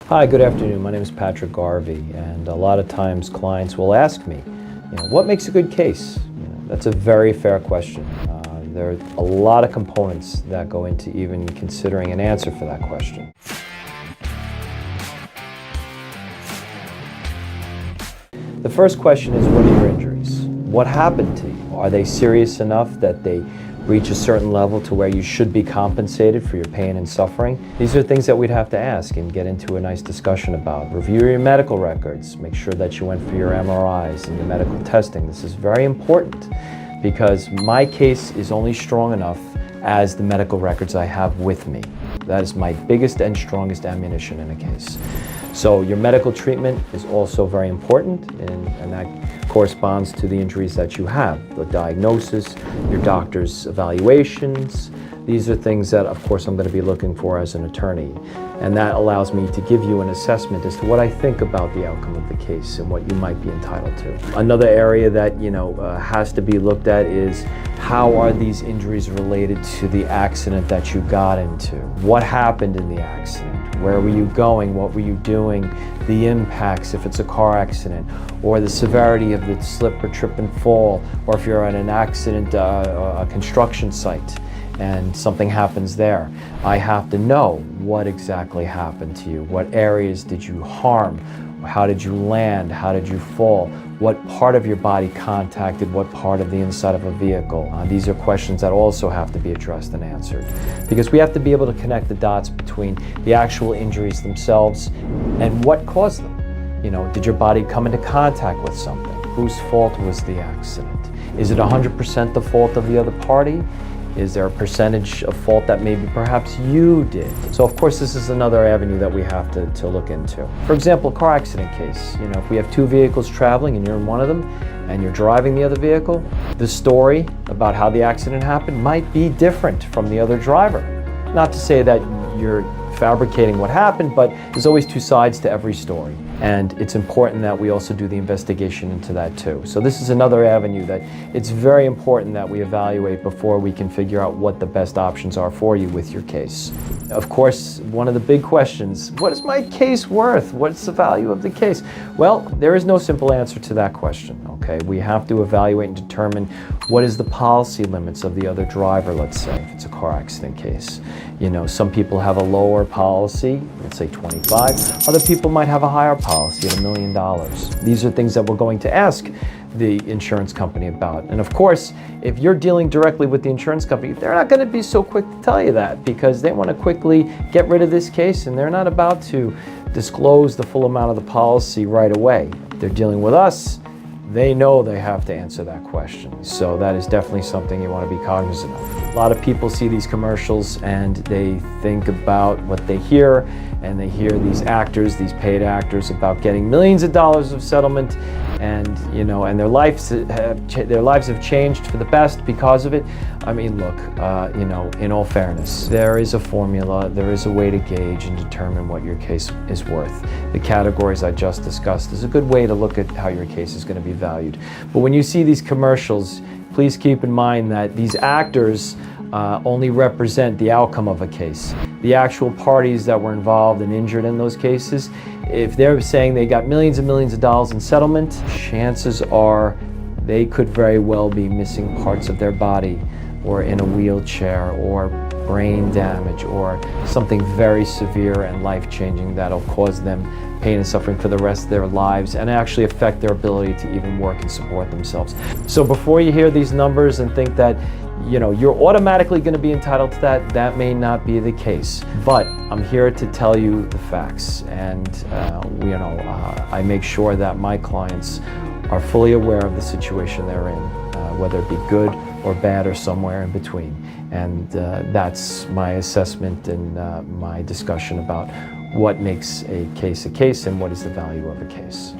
Hi, good afternoon. My name is Patrick Garvey, and a lot of times clients will ask me, what makes a good case? That's a very fair question. There are a lot of components that go into even considering an answer for that question. The first question is, what are your injuries? What happened to you? Are they serious enough that they reach a certain level to where you should be compensated for your pain and suffering? These are things that we'd have to ask and get into a nice discussion about. Review your medical records. Make sure that you went for your MRIs and your medical testing. This is very important because my case is only strong enough as the medical records I have with me. That is my biggest and strongest ammunition in a case. So your medical treatment is also very important, and that corresponds to the injuries that you have. The diagnosis, your doctor's evaluations. These are things that, of course, I'm going to be looking for as an attorney. And that allows me to give you an assessment as to what I think about the outcome of the case and what you might be entitled to. Another area that, has to be looked at is how are these injuries related to the accident that you got into? What happened in the accident? Where were you going? What were you doing? The impacts, if it's a car accident, or the severity of the slip or trip and fall, or if you're at an accident, a construction site, and something happens there. I have to know what exactly happened to you. What areas did you harm? How did you land? How did you fall? What part of your body contacted what part of the inside of a vehicle? These are questions that also have to be addressed and answered, because we have to be able to connect the dots between the actual injuries themselves and what caused them. Did your body come into contact with something? Whose fault was the accident? Is it 100% the fault of the other party? Is there a percentage of fault that maybe perhaps you did? So of course this is another avenue that we have to look into. For example, a car accident case. If we have two vehicles traveling and you're in one of them and you're driving the other vehicle, the story about how the accident happened might be different from the other driver. Not to say that you're fabricating what happened, but there's always two sides to every story. And it's important that we also do the investigation into that too. So this is another avenue that it's very important that we evaluate before we can figure out what the best options are for you with your case. Of course, one of the big questions, what is my case worth? What's the value of the case? Well, there is no simple answer to that question, okay? We have to evaluate and determine what is the policy limits of the other driver, let's say, if it's a car accident case. Some people have a lower policy, let's say 25. Other people might have a higher policy at $1 million. These are things that we're going to ask the insurance company about. And of course, if you're dealing directly with the insurance company, they're not going to be so quick to tell you that, because they want to quickly get rid of this case and they're not about to disclose the full amount of the policy right away. If they're dealing with us, they know they have to answer that question. So that is definitely something you want to be cognizant of. A lot of people see these commercials and they think about what they hear, and they hear these actors, these paid actors, about getting millions of dollars of settlement, and and their lives have changed for the best because of it. I mean, look, in all fairness, there is a formula, there is a way to gauge and determine what your case is worth. The categories I just discussed is a good way to look at how your case is going to be valued. But when you see these commercials, please keep in mind that these actors only represent the outcome of a case. The actual parties that were involved and injured in those cases, if they're saying they got millions and millions of dollars in settlement, chances are they could very well be missing parts of their body, or in a wheelchair, or brain damage, or something very severe and life-changing that'll cause them pain and suffering for the rest of their lives and actually affect their ability to even work and support themselves. So before you hear these numbers and think that you're automatically going to be entitled to that, that may not be the case. But I'm here to tell you the facts, and I make sure that my clients are fully aware of the situation they're in, whether it be good or bad or somewhere in between. And that's my assessment and my discussion about what makes a case and what is the value of a case.